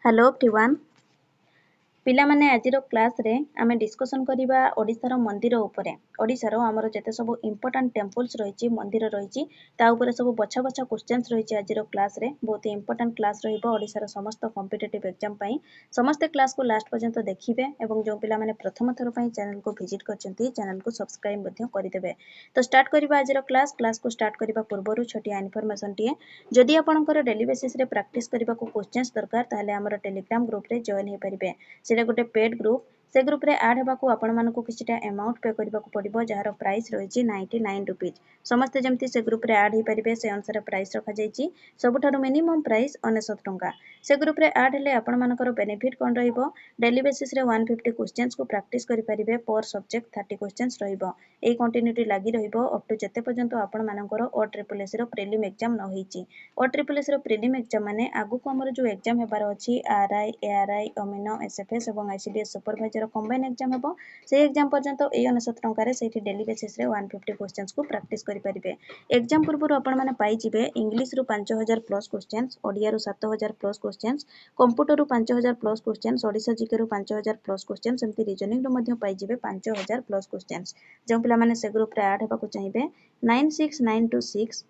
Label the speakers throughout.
Speaker 1: Hello everyone पिलामाने आजिर class रे आमे discussion करिबा ओडिसार मंदिर उपरे ओडिसार हमर जते सब इंपोर्टेंट टेंपल्स रहिछि मंदिर रहिछि ता उपरे सब बछा बछा क्वेश्चंस रहिछि आजिर क्लास रे बहुत इंपोर्टेंट क्लास रहिबो ओडिसार समस्त कॉम्पिटिटिव एग्जाम पई समस्त क्लास को लास्ट पर्यंत देखिबे एवं जो पिला माने प्रथम थर पई चैनल को विजिट करछंती चैनल को सब्सक्राइब मध्य करिदेबे तो स्टार्ट करिबा आजिर क्लास को स्टार्ट करिबा पूर्वरु छोटिया इन्फॉर्मेशन टिए जदि आपनकर डेली बेसिस रे प्रैक्टिस करिबा को क्वेश्चंस दरकार ताले हमर टेलीग्राम ग्रुप रे जॉइन हे परिबे सेटा गोटे पेड ग्रुप से ग्रुप रे ऐड हेबाकू आपण मानकू किछटा अमाउंट पे करबाकू पड़िबो जहार प्राइस रहिछि 99 रुपीज समस्त जेमति से ग्रुप रे ऐड हे परिबे से अनुसार प्राइस रखा जाइछि सबठारु मिनिमम प्राइस 99 टंका से ग्रुप रे ऐड हेले आपण मानकर बेनिफिट कोन रहिबो डेली बेसिस रे 150 क्वेश्चंस को प्रैक्टिस करि परिबे पर सब्जेक्ट 30 क्वेश्चंस रहिबो ए कंटिन्यूटी लागि रहिबो अप टू जते पर्यंत आपण मानकर ओ ट्रिपल एस रो प्रीलिम एग्जाम न होईछि ओ ट्रिपल एस रो प्रीलिम एग्जाम माने आगु को हमर जो एग्जाम हेबार अछि आरआई एआरआई अमिनो एसएफएस एवं आईसीडीएस सुपरवाइजर कंबाइन एग्जाम हेबो से एग्जाम पर्यंत ए 99 टंका रे सेठी डेली बेसिस रे 150 क्वेश्चंस को प्रैक्टिस करि परिबे एग्जाम पूर्व आपण माने पाई जिवे इंग्लिश रु 5000 प्लस क्वेश्चंस ओडिया रु 7000 प्लस क्वेश्चंस कंप्यूटर रु 5000 प्लस क्वेश्चंस ओडिसा जीके रु 5000 प्लस क्वेश्चंस एमती रीजनिंग रु मध्ये पाई जिवे 5000 प्लस क्वेश्चंस जो पिला माने से ग्रुप रे ऐड हेबा को चाहिबे 96926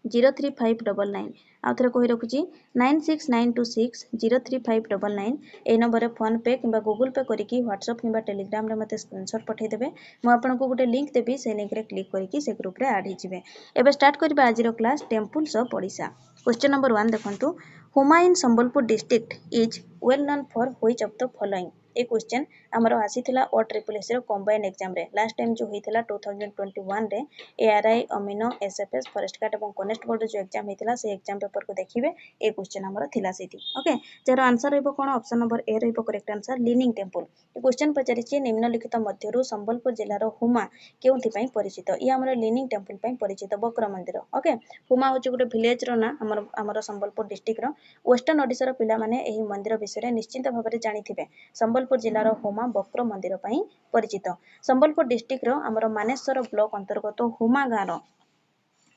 Speaker 1: 03599 आउथरे कहि रखुची 96926 03599 ए नंबर रे फोन पे किबा गूगल पे करिकी व्हाट्सएप किबा टेलीग्राम रे मते स्क्रीनशॉट पठै देबे मु आपन को गोटे लिंक देबी से लिंक रे क्लिक करिकी से ग्रुप रे ऐड हिजिबे एबे स्टार्ट करबा आजिरो class temples of Odisha question number 1 देखंतु Huma in Sambalpur district is well known for which of the following ए क्वेश्चन हमरो आसीथिला ओ ट्रिपल एस रो कंबाइन एग्जाम रे लास्ट टाइम जो होइथिला 2021 रे एआरआई अमिनो एसएफएस फॉरेस्ट गार्ड एवं कॉन्स्टेबल जो एग्जाम होइथिला से एग्जाम पेपर को देखिबे ए क्वेश्चन हमरो थिला सेठी ओके जरो आंसर रहबो कोन ऑप्शन नंबर ए रहबो करेक्ट आंसर लीनिंग टेंपल ए क्वेश्चन पचारिछि निम्नलिखित मध्यरु संबलपुर जिल्ला रो हुमा केउथि पई परिचित ई हमरो लीनिंग टेंपल पई परिचित बक्र मंदिर ओके हुमा होची गोटे विलेज रो ना हमरो संबलपुर डिस्ट्रिक्ट रो वेस्टर्न ओडिसा रो पिला माने एही मंदिर विषय रे निश्चित भाबरे जानिथिबे संबलपुर जिल्ला रो हुमा बक्र मंदिर पई परिचित संबलपुर डिस्ट्रिक्ट रो हमरो मानेश्वर ब्लॉक अंतर्गत हुमा गारो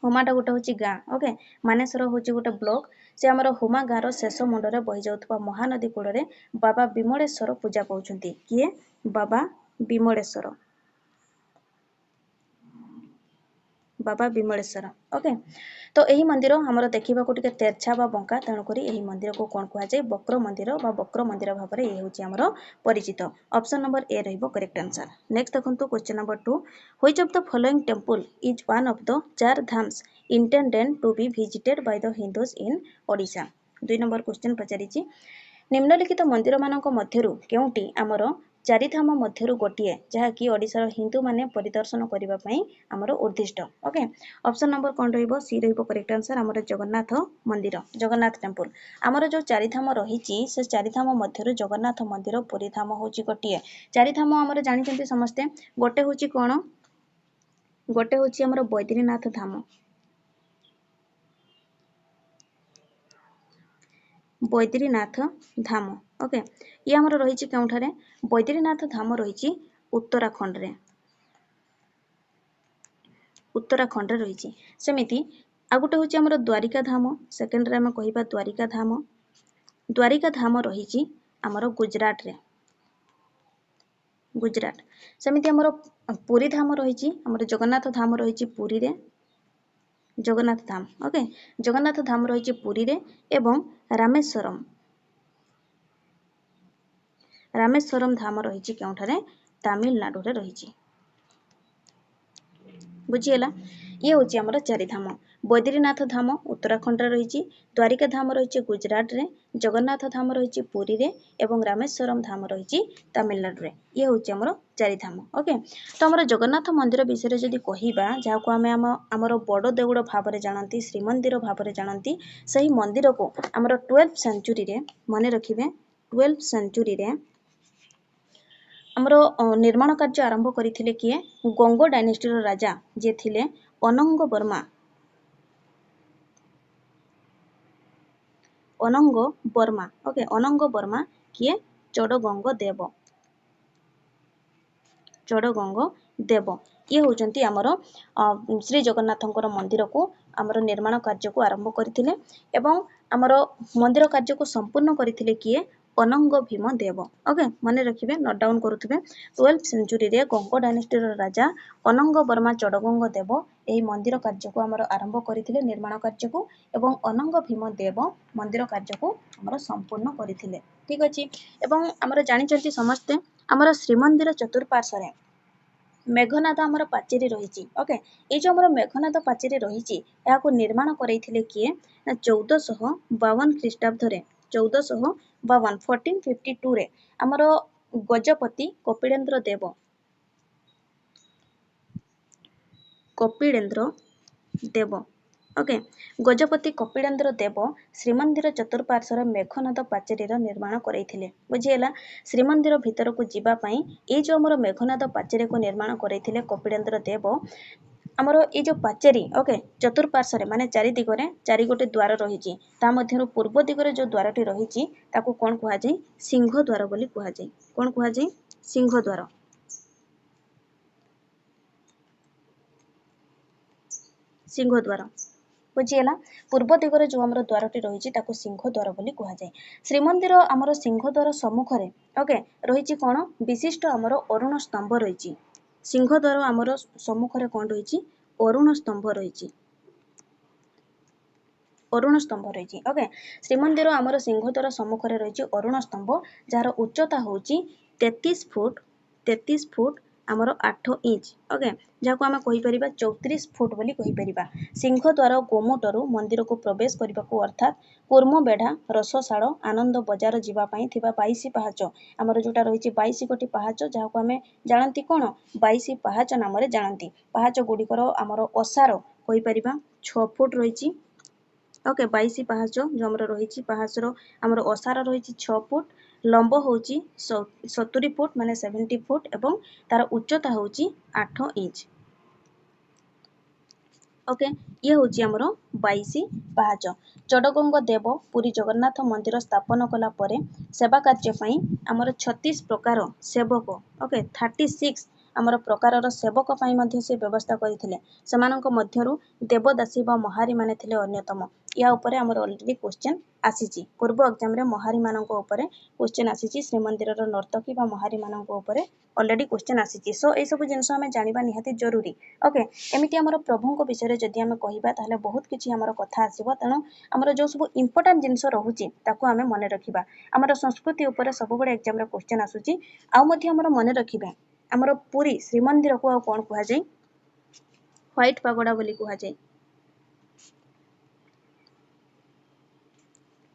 Speaker 1: हुमाटा गोटे होची गाँ ओके मानेश्वर होची गोटे ब्लॉक से हमर हुमा गाँर शेष मुंडरे बहि जाउथबा महानदी कूଳରେ बाबा विमलेश्वर पूजा पाउछंती किए बाबा विमलेश्वर ओके तो एही मंदिर हमर देखिबा को टिके तेरछा बा बंका तणु करी एही मंदिर को कोन कुआ जाय बक्र मंदिर बा बक्र मंदिर भाबरे ए होची हमर परिचित ऑप्शन नंबर ए रहइबो करेक्ट आंसर नेक्स्ट देखंतु question number 2 which of the following temple is one of the Char Dhams intended to be visited by the Hindus in Odisha 2 number question पचारिछि निम्नलिखित मंदिर मानक मध्यरु केउटी हमर चारि धाम मध्यरु गोटिए जहा कि ओडिसा हिंदू माने परिदर्शन करिबा पई हमर उद्दिष्ट ओके ऑप्शन नंबर कोन रहइबो सी रहइबो करेक्ट आंसर हमर जगन्नाथ मंदिर जगन्नाथ टेंपल हमर जो चारि धाम रहिछि से चारि धाम मध्यरु जगन्नाथ मंदिर पुरी धाम होची गोटिए चारि धाम हमर जानिचंती समस्ते गोटे होची कोन गोटे होची हमर बैद्यनाथ धाम बैद्यनाथ धाम ओके ये हमर रहिछि केउठारे बैद्यनाथ धाम रहिछि उत्तराखंड रे रहिछि सेमिति आगुटे होछि हमर द्वारिका धाम सेकंड रे हम कहिबा द्वारिका धाम रहिछि हमर गुजरात रे गुजरात सेमिति हमर पुरी धाम रहिछि हमर जगन्नाथ धाम रहिछि पुरी रे जगन्नाथ धाम ओके जगन्नाथ धाम रहिछि पुरी रे एवं रामेश्वरम धाम रहिछि केउठारे तमिलनाडु रे रहिछि बुझिएला ये होछि हमर चारि धाम बैद्यनाथ धाम उत्तराखंड रे रहिछि द्वारिका धाम रहिछि गुजरात रे जगन्नाथ धाम रहिछि पुरी रे एवं रामेश्वरम धाम रहिछि तमिलनाडु रे ये होछि हमर चारि धाम ओके तो हमर जगन्नाथ मंदिर विषय रे जदी कहिबा जाको हमें हमर बड़ देउड़ भाबरे जानंती श्रीमंदिर भाबरे जानंती सही मंदिर को हमर 12th सेंचुरी रे माने रखिबे 12th सेंचुरी रे हमरो निर्माण कार्य आरंभ करिथिले किए गंग डायनेस्टी रो राजा जे थिले अनंग वर्मा ओके अनंग वर्मा किए चोडगंग देव ये होचंती हमरो श्री जगन्नाथंकर मंदिर को हमरो निर्माण कार्य को आरंभ करथिले एवं आमर मंदिर कार्य को संपूर्ण करथिले किए अनंग भीम देव। ओके मने रखिबे नोट डाउन करुथिबे 12th सेंचुरी रे गंग डायनेस्टी रो राजा अनंग वर्मा चडगंग देव एही मंदिर कार्य को आमर आरंभ करथिले निर्माण कार्य को एवं अनंग भीम देव मंदिर कार्य को आमर संपूर्ण करथिले। ठीक अछि एवं आमर जानिचंती समस्ते आमर श्रीमंदिर चतुर्पार्श्व मेघनाद आमर पाचेरी रही। ओके ये जो आमर मेघनाद पाचेरी रही निर्माण करथिले किए 1452 ख्रीष्टाब्द रे 1452 1452 रे आमर गजपति कपिलेन्द्र देव ओके गजपति कपिलेन्द्र देव श्रीमंदिर चतुर्पार्श्वर मेघनाद पाचेरी निर्माण करथिले। बुझिएला श्रीमंदिर भितर को जीवा पई ए जो हमर मेघनाद पाचेरी को निर्माण करथिले कपिलेन्द्र देव आमर ये जो पाचेरी ओके चतुर्पार्श्वर माने चारि दिगरे चारि गोटे द्वार रही ता मध्यरु पूर्व दिगरे जो द्वारटी रही ताकू कोन कुहा जाय सिंह द्वार बोली कुहा जाय। कोन कुहा जाय सिंह द्वार। सिंह द्वार बुझिएला पूर्व दिगरे जो आमर द्वारटी रही ताकू सिंह द्वार बोली कुहा जाय। श्रीमंदिर आमर सिंह द्वार सम्मुख रे ओके रही कोन विशिष्ट आमर अरुण स्तंभ रही। सिंह द्वार आमर सम्मुख रे कोन रही अरुण स्तंभ रही। अरुण स्तंभ रही ओके श्रीमंदिर आमर सिंह द्वार सम्मुख रे रही अरुण स्तंभ जार उच्चता होची 33 फुट आमर 8 इंच ओके जाको आमे कहि परिबा 34 फुट बोली कहि परिबा। सिंह द्वार गोमुटरू मंदिर को प्रवेश करने को अर्थात कूर्म बेढ़ा रसशाल आनंद बजार जीवा पई थिबा 22 पाहाच आमर जोटा रही 22 गोटी पाहाच जाको आमे जानती कोन 22 पाहाच नाम रे जानती। पाहाच गुडिकर आमर ओसार कहि परिबा 6 फुट रही। ओके 22 पाहाच जो आमर रही पाहाचर आमर ओसार रही 6 फुट लंब होची 70 फुट माने 70 फुट एवं तार उच्चता होची 8 इंच। ओके ये होची आमर 22 पाहाच। चडगंग देव पुरी जगन्नाथ मंदिर स्थापन कला परे सेवा कार्य पई आमर 36 प्रकार सेवक ओके 36 आमर प्रकारर सेवक पई मध्ये से व्यवस्था करिथिले समानक मध्यरु देवदासी बा महारी माने थिले अन्यतम। या ऊपर आमर ऑलरेडी क्वेश्चन आसीची पूर्व एग्जाम रे महारी मानक ऊपर क्वेश्चन आसीची श्रीमंदिर रो नर्तकी बा महारी मानक ऊपर ऑलरेडी क्वेश्चन आसीची। सो ए सब जिंस हमें जानिबा निहाती जरूरी। ओके एमिति आमर प्रभुंक विषय जदि आमे कहिबा ताहले बहुत किछि आमर कथा आसीबो तेणु आमर जो सब इंपोर्टेंट जिंस रहुची ताकू आमे मने रखिबा। आमर संस्कृति ऊपर सब बडे एग्जाम रे क्वेश्चन आसुची आ मध्ये आमर मने रखिबा आमर पुरी श्रीमंदिर को आ कोन कुहा जाय व्हाइट पागोडा बोली कुहा जाय।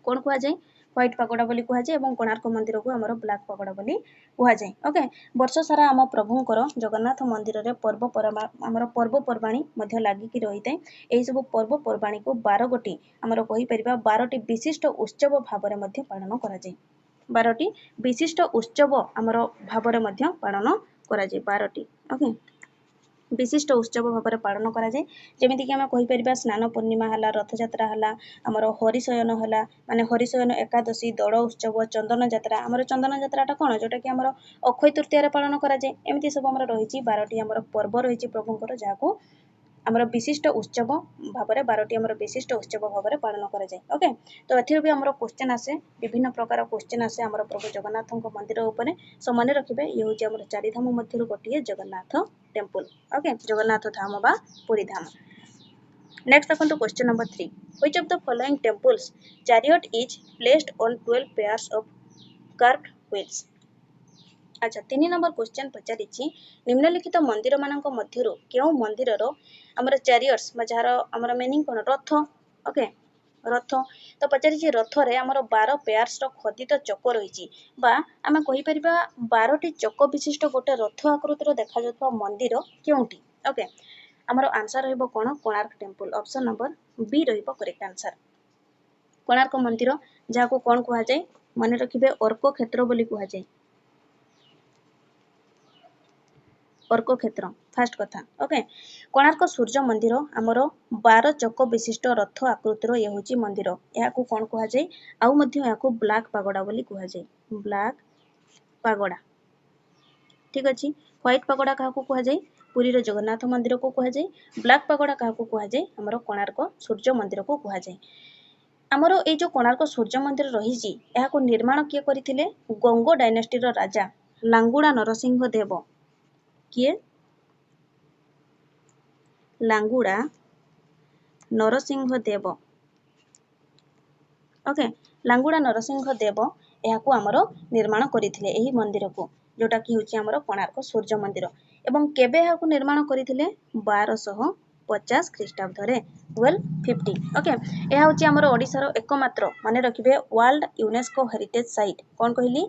Speaker 1: कोन कुहा जाय व्हाइट पागोडा बोली कुहा जाय एवं कोणार्क मंदिर को आमर ब्लैक पागोडा बोली कुहा जाय। ओके वर्ष सारा आम प्रभुंकर जगन्नाथ मंदिर रे आमर पर्व पर्वाणी मध्य लागि कि रहितै। एही सब पर्व पर्वाणी को 12 गोटी आमर कहि परिबा 12टी विशिष्ट उत्सव भाबरे मध्य पालन करा जाय। 12टी विशिष्ट उत्सव आमर भाबरे मध्य पालन करा जाय 12टी। ओके विशिष्ट उत्सव भाव पालन करा जाय जेमिति कि आमे कहि परिबा स्नान पूर्णिमा हला रथ यात्रा हला आमर हरिशयन हला माने हरिशयन एकादशी दड़ उत्सव चंदन यात्रा आमर चंदन यात्राटा कोन जोटा कि आमर अक्षय तृतीया रे पालन करा जाय। एमिति सब आमर रहिछि 12टी आमर पर्व रहिछि प्रभुंकर जाको आमर विशिष्ट उत्सव भाबरे 12टी आमर विशिष्ट उत्सव भाबरे पालन करा जाय। ओके तो एथिर भी आमर क्वेश्चन आसे विभिन्न प्रकार क्वेश्चन आसे आमर प्रभु जगन्नाथଙ୍କ मंदिर ऊपर सो माने रखिबे ये होछि आमर चारि धाम मध्यरु गोटिए जगन्नाथ टेम्पल। ओके जगन्नाथ धाम बा पुरी धाम। नेक्स्ट देखंतु question number 3 which of the following temples chariot is placed on 12 pairs of carved wheels. अच्छा 3 नंबर क्वेश्चन पचारिछि निम्नलिखित मंदिर मानक मध्यरु केउ मंदिर रो आमर चैरियट्स जहार आमर मीनिंग कोन रथ। ओके रथ तो पचारिछि रथ रे आमर 12 पेयर्स रो खदित चक रहिछि बा आमे कहि परिबा 12टी चक विशिष्ट गोटे रथ आकृतिर देखा जातबा मंदिर केउंटी। ओके आमर आंसर रहइबो कोन Konark temple option number B रहइबो करेक्ट आंसर। कोणार्क मंदिर जाको कोन कुहा जाय माने रखिबे अर्क क्षेत्र बोली कुहा जाय। अर्क क्षेत्र फास्ट कथा। ओके कोणार्क सूर्य मंदिर आमर 12 चक विशिष्ट रथ आकृतिर ये होची मंदिर याकू कोन कुहा जाय आउ मध्ये याकू ब्लैक पागोडा बोली कुहा जाय। ब्लैक पागोडा ठीक अछि। व्हाइट पागोडा काकू कुहा जाय पुरी रो जगन्नाथ मंदिर को कुहा जाय। ब्लैक पागोडा काकू कुहा जाय आमर कोणार्क सूर्य मंदिर को कुहा जाय। ଆମର ଏଇ जो कोणार्क सूर्य मंदिर रही निर्माण किए करथिले गंग डायनेस्टी रो राजा लांगुड़ा नरसिंह देव किए लांगुड़ा नरसिंह देव ओके लांगुड़ा नरसिंह देव यहाकू आमर निर्माण करथिले एही मंदिर को जोटा कि होची आमर कोणार्क सूर्य मंदिर एवं केबे यहाकू निर्माण करथिले 1250 ख्रीष्टाब्द रे 1250 ओके यह होची आमर ओडिसा रो एकमात्र माने रखिबे वर्ल्ड यूनेस्को हेरिटेज साइट कोन कहली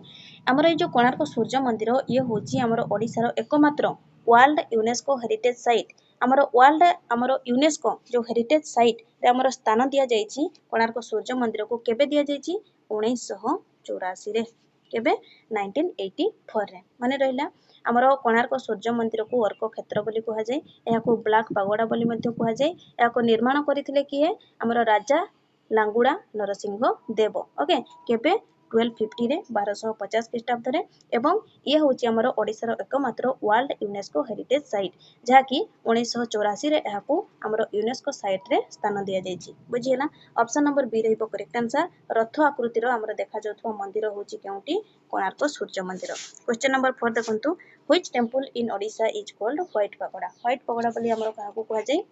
Speaker 1: आमर ए जो कोणार्क सूर्य मंदिर ये होची आमर ओडिसा रो एकमात्र वर्ल्ड यूनेस्को हेरिटेज साइट आमर यूनेस्को जो हेरिटेज साइट रे आमर स्थान दिया जायछि कोणार्क सूर्य मंदिर को केबे दिया जायछि 1984 रे केबे 1984 रे माने रहिला आमर कोणार्क सूर्य मंदिर को अर्क क्षेत्र बोली कहा जाय एहाको ब्लैक पागोडा बोली मध्ये कहा जाय एहाको निर्माण करथिले किए आमर राजा लांगुड़ा नरसिंह देव ओके केबे 1250 रे 1250 ख्रीष्टाब्द रे एवं ये होची आमर ओडिसा रो एकमात्र वर्ल्ड यूनेस्को हेरिटेज साइट जहा कि 1984 रे एहाको आमर यूनेस्को साइट रे स्थान दिया जायछि बुझियला ऑप्शन नंबर बी रहइबो करेक्ट आंसर रथ आकृति रो आमर देखा जाउथवा मंदिर होची केउटी कोणार्क सूर्य मंदिर क्वेश्चन नंबर 4 देखंतु which temple in Odisha is called white pagoda बोली आमर काहाकू कहा जाय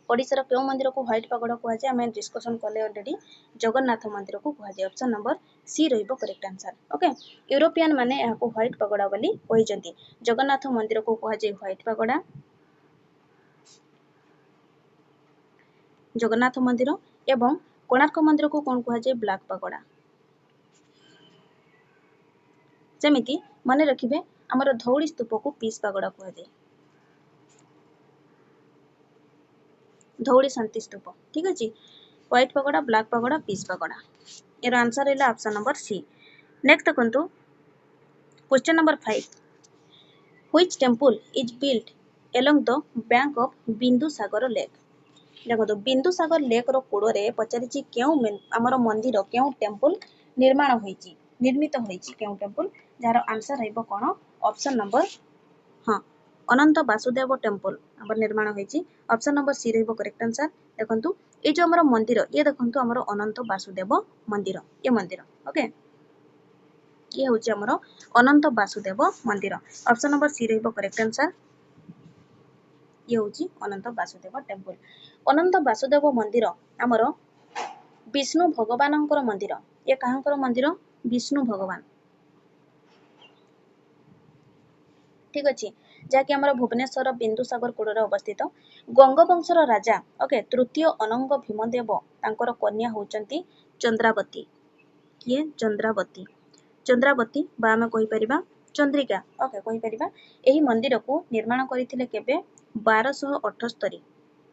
Speaker 1: ओडिसा रो केउ मंदिर को व्हाइट पगोडा कहा जाय हमें डिस्कशन करले ऑलरेडी जगन्नाथ मंदिर को कहा जाय ऑप्शन नंबर सी रहइबो करेक्ट आंसर ओके यूरोपियन माने याको व्हाइट पगोडा बोली कहिजंती जगन्नाथ मंदिर को कहा जाय व्हाइट पगोडा जगन्नाथ मंदिर एवं कोणार्क मंदिर को कोन कहा जाय ब्लैक पगोडा सेमिति माने रखिबे हमर धौली स्तूप को पीस पगोडा कहा जाय धौली शांति स्तूप ठीक अछि white pagoda black pagoda peace pagoda एरो आंसर हैला ऑप्शन नंबर सी नेक्स्ट देखंतु question number 5 which temple is built along the bank of Bindusagar lake देखो बिंदुसागर लेक रो कोड़ रे पचारिछि केउ हमर मंदिर केउ टेंपल निर्माण होईछि निर्मित होईछि केउ टेंपल जार आंसर रहइबो कोन ऑप्शन नंबर हां अनंत वासुदेव टेंपल हमर निर्माण होईछि ऑप्शन नंबर सी रहइबो करेक्ट आंसर देखंतु ए जो हमर मंदिर ये देखंतु हमर अनंत वासुदेव मंदिर ये मंदिर ओके ये होछि हमर अनंत वासुदेव मंदिर ऑप्शन नंबर सी रहइबो करेक्ट आंसर ये होछि अनंत वासुदेव टेंपल अनंत वासुदेव मंदिर हमर विष्णु भगवानंकर मंदिर ये काहंकर मंदिर विष्णु भगवान ठीक अछि जाकि हमर भुवनेश्वर बिंदुसागर कोडरे अवस्थित गंगवंशर राजा ओके तृतीय अनंग भीमदेव तांकर कन्या होचंती चंद्रावती किए चंद्रावती बा हम कहि परिबा चंद्रिका ओके कहि परिबा एही मंदिर को निर्माण करिथिले केबे 1278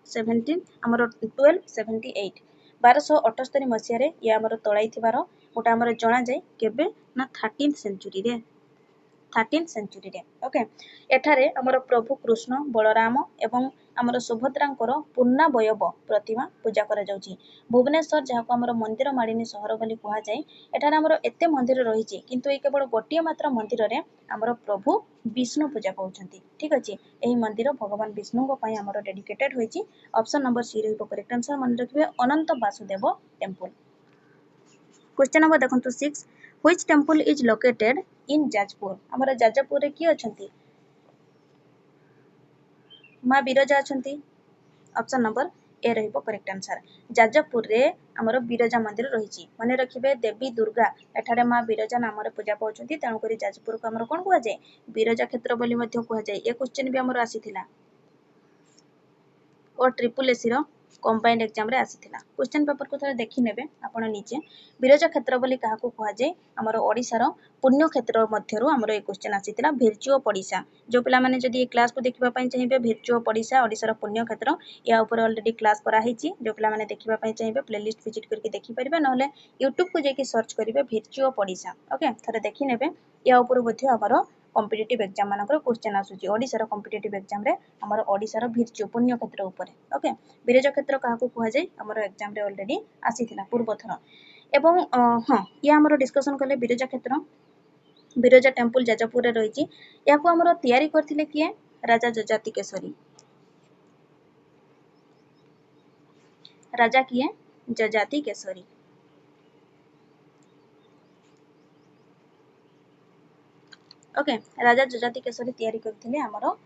Speaker 1: 17 हमर 1278 1278 मसिया रे या हमर तळाई थिबार गोटा हमर जणा जाय केबे ना 13th सेंचुरी रे ओके एठारे हमर प्रभु कृष्ण बलराम एवं हमर सुभद्रांकर पूर्णावयव प्रतिमा पूजा करा जाउची भुवनेश्वर जहाको हमर मंदिर मालिनी सहर बोली कहा जाय एठारे हमर एते मंदिर रहिची किंतु ए केवल गोटिए मात्र मंदिर रे हमर प्रभु विष्णु पूजा पाउछंती ठीक अछि एही मंदिर भगवान विष्णु को पई हमर डेडिकेटेड होईची ऑप्शन नंबर सी रहइबो करेक्ट आंसर मन रखिबे Ananta Vasudev temple question number देखंतु 6 which temple is located in Jajpur हमर जाजपुर रे की अछंती मां बिरजा अछंती ऑप्शन नंबर ए रहइबो करेक्ट आंसर जाजपुर रे हमर बिरजा मंदिर रहिची माने रखिबे देवी दुर्गा एठारे मां बिरजा नाम रे पूजा पाउछंती तानु करी जाजपुर को हमर कोन कहै जाय बिरजा क्षेत्र बोली मध्ये कहै जाय ए क्वेश्चन भी हमर आसीथिला और ट्रिपल एसी रो कंबाइंड एग्जाम रे आसीथिला क्वेश्चन पेपर को थोड़ा देखि नेबे आपण नीचे बिरजा क्षेत्र बोली काहा को कहै जाय हमर ओडिसा रो पुण्य क्षेत्र मध्यरु हमर ए क्वेश्चन आसीथिला भिरचुओ पडिसा जो पिला माने जदी ए क्लास को देखिबा पई चाहिबे भिरचुओ पडिसा ओडिसा रो पुण्य क्षेत्र या ऊपर ऑलरेडी क्लास करा हिची जो पिला माने देखिबा पई चाहिबे प्लेलिस्ट विजिट करके देखि परिबे नहले YouTube को जेकी सर्च करिवे भिरचुओ पडिसा ओके थरे देखि नेबे या ऊपर मध्ये हमर कॉम्पिटिटिव एग्जाम मानकर क्वेश्चन आसुची ओडिसा रो कॉम्पिटिटिव एग्जाम रे हमर ओडिसा रो भिरचुओ पुण्य क्षेत्र ऊपर ओके बिरजा क्षेत्र काहा को कहै जाय हमर एग्जाम रे ऑलरेडी आसीथिला पूर्व थर एवं हां या हमर डिस्कशन करले बिरजा क्षेत्र बिरजा टेंपल जाजपुर रे रहिची या को हमर तयारी करथिले किए राजा जजाति केसरी राजा किए ଯଯାତି କେଶରୀ। ओके राजा ଯଯାତି କେଶରୀ तैयारी करथिले हमरो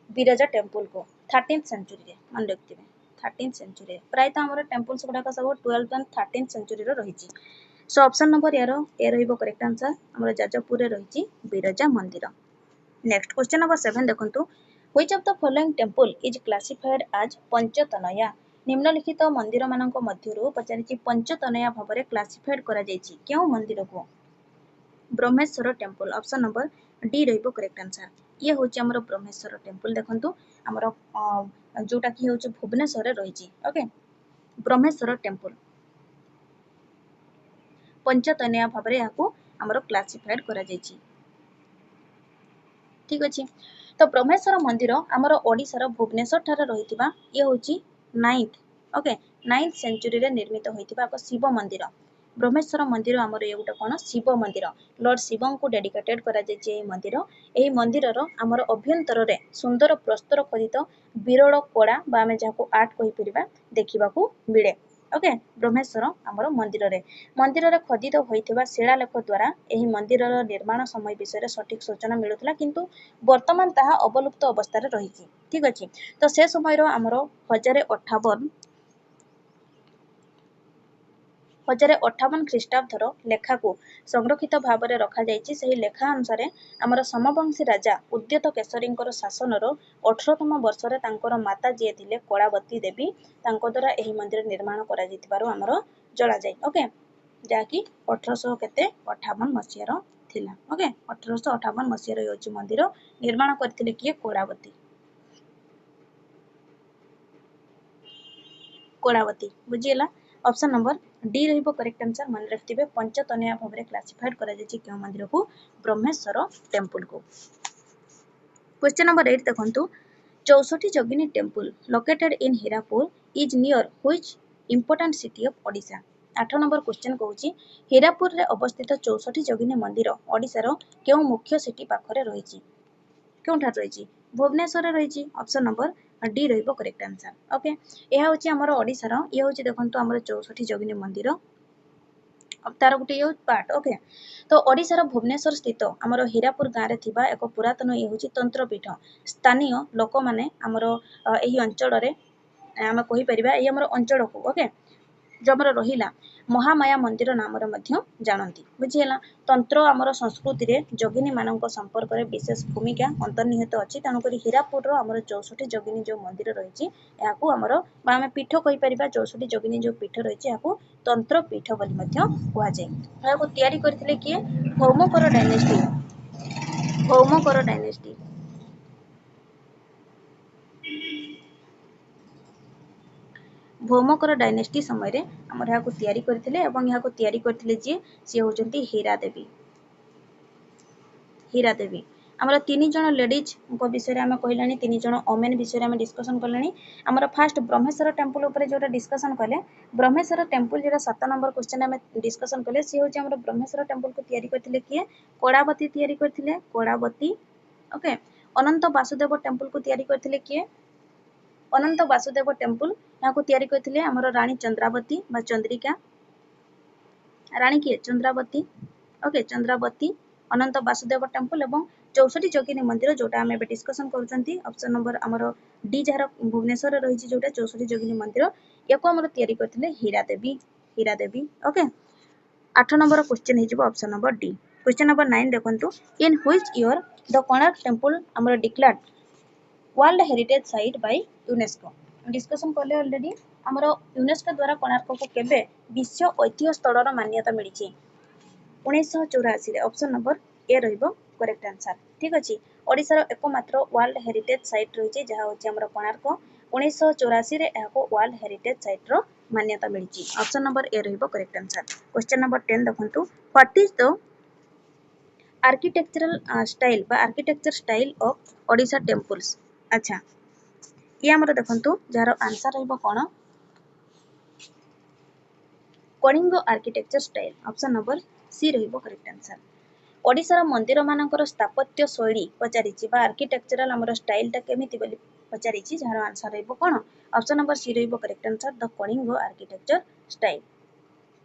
Speaker 1: बिरजा टेम्पल को 13th सेंचुरी रे मन रखथिबे 13th सेंचुरी प्राय तो हमरो टेम्पल्स गुडा का सब 12th एंड 13th सेंचुरी रो रहिछि। सो ऑप्शन नंबर यारो ए रहिबो करेक्ट आंसर हमरो जाजपुर रे रहिछि बिरजा मंदिर। नेक्स्ट क्वेश्चन नंबर 7 देखंतु which of the following temple is classified as Panchayatana निम्नलिखित मंदिर मानक मध्यरु पचारिछि पंचतनया भाबरे क्लासिफाइड करा जायछि केउ मंदिर को Brahmeswar temple option number D रहिबो करेक्ट आंसर। ये होची हमरो ब्रह्मेश्वर टेम्पल देखंतु हमरो जोटा कि होची भुवनेश्वर रे रहिछि। ओके ब्रह्मेश्वर टेम्पल पंचतनया भाबरे याकू हमरो क्लासिफाइड करा जायछि। ठीक अछि तो ब्रह्मेश्वर मंदिर हमरो ओडिसा भुवनेश्वर ठारे रहितिबा ये होची 9th ओके 9th सेंचुरी रे निर्मित होइतिबा एक शिव मंदिर। ब्रह्मेश्वर मंदिर हमरो ये गुटा कोन शिव मंदिर लॉर्ड शिवं को डेडिकेटेड करा जायछि एही मंदिर रो हमरो अभ्यंतर रे सुंदर प्रस्तर खदित विरल कोड़ा बा हमें जाको आर्ट कहि परिबा देखिबा को मिले। ओके ब्रह्मेश्वर हमरो मंदिर रे खदित होइतिबा शिलालेख द्वारा एही मंदिर रो निर्माण समय विषय सठिक सूचना मिलुतला किंतु वर्तमान ताहा अवलुप्त अवस्था रे रहिछि। ठीक अछि तो से समय रो हमरो 1058 ख्रीष्टाब्दर लेखा को संरक्षित भावरे रखा जायछि। सही लेखा अनुसार हमर समवंशी राजा उद्यत केशरींकर शासनर 18तम वर्ष रे तांकर माता जे थिले कलावती देवी तांको द्वारा एही मंदिर निर्माण करा जितबारो हमर जला जाय। ओके जाकी 1858 मसियार थिला। ओके 1858 मसियार योची मंदिर निर्माण करथिले किए कोलावती बुझियला ऑप्शन नंबर डी रहिबो करेक्ट आंसर मन रखथिबे पंचतनया भाबरे क्लासिफाइड करा जायछि केउ मंदिर को ब्रह्मेश्वर टेम्पल को। क्वेश्चन नंबर 8 देखंतु 64 Jogini temple located in Hirapur is near which important city of Odisha. 8 number question कहूची हीरापुर रे अवस्थित 64 जोगिनी मंदिर ओडिसा रो केउ मुख्य सिटी पाखरे रहिछि केउठा रहिछि भुवनेश्वर रे रहिछि ऑप्शन नंबर डी रहिबो करेक्ट आंसर। ओके एहा होची हमर ओडिसा रो ये होची देखंतु हमर 64 जोगिनी मंदिर तार गुटे यो पार्ट। ओके तो ओडिसा रो भुवनेश्वर स्थित हमर हीरापुर गाँ रे थिबा एक पुरातन ये होची तंत्रपीठ स्थानीय लोक माने हमर एही अंचल रे हम कहि परिबा एही हमर अंचल को ओके जो हमर रहिला महामाया मंदिर नाम रे मध्य जानंती बुझियला तंत्र हमर संस्कृति रे जोगिनी मानक संपर्क रे विशेष भूमिका अंतर्निहित अछि तानु करी हीरापुर रो हमर 64 जोगिनी जो मंदिर रहिछि याकू हमर बा हम पीठ कहि परिबा 64 जोगिनी जो पीठ रहिछि याकू तंत्र पीठ बोली मध्य कुआ जाय। याकू तयारी करथिले किए भौमकर डायनेस्टी भौमकर डायनेस्टी समय रे हमर याकू तयारी करथिले एवं याकू तयारी करथिले जे से होजंती हीरा देवी हमर तीन जण लेडीज को विषय रे हम कहलानी तीन जण ओमेन विषय रे हम डिस्कशन करलानी। हमर फर्स्ट ब्रह्मेश्वर टेम्पल ऊपर जोटा डिस्कशन कले ब्रह्मेश्वर टेम्पल जेरा 7 नंबर क्वेश्चन हम डिस्कशन कले से होची हमर ब्रह्मेश्वर टेम्पल को तयारी करथिले किए कोड़ावती तयारी करथिले कोड़ावती। ओके अनंत वासुदेव टेम्पल को तयारी करथिले किए अनंत वासुदेव टेम्पल याकू तयारी करथिले हमर रानी चंद्रावती बा चंद्रिका रानी किए चंद्रावती। ओके चंद्रावती अनंत वासुदेव टेम्पल एवं 64 जोगिनी मंदिर जोटा हम डिस्कशन करूचंती ऑप्शन नंबर हमर डी जार भुवनेश्वर रे रहिछि जोटा 64 जोगिनी मंदिर याकू हमर तयारी करथिले Hira Devi. Okay 8 number question हिजबो option number D. Question number 9 देखंतु in which year the Konark temple हमर declared world heritage site by UNESCO discussion करले ऑलरेडी हमर यूनेस्को द्वारा कोणार्क को केबे विश्व ऐतिह्य स्थल रो मान्यता मिलिछि 1984 रे ऑप्शन नंबर ए रहिबो करेक्ट आंसर। ठीक अछि ओडिसा रो एकमात्र वर्ल्ड हेरिटेज साइट रहिछि जहा होछि हमर कोणार्क 1984 रे एहाको वर्ल्ड हेरिटेज साइट रो मान्यता मिलिछि ऑप्शन नंबर ए रहिबो करेक्ट आंसर। क्वेश्चन नंबर 10 देखंतु what is the architectural style बा architecture style of Odisha temples. अच्छा ये हमर देखंतु जार आंसर रहिबो कोन Kalinga architecture style option number C रहिबो करेक्ट आंसर। ओडिसा रो मंदिर मानकर स्थापत्य शैली पचारिछि बा आर्किटेक्चरल हमर स्टाइल ता केमिति बोली पचारिछि जहार आंसर रहइबो कोन ऑप्शन नंबर सी रहइबो correct answer the Kalinga architecture style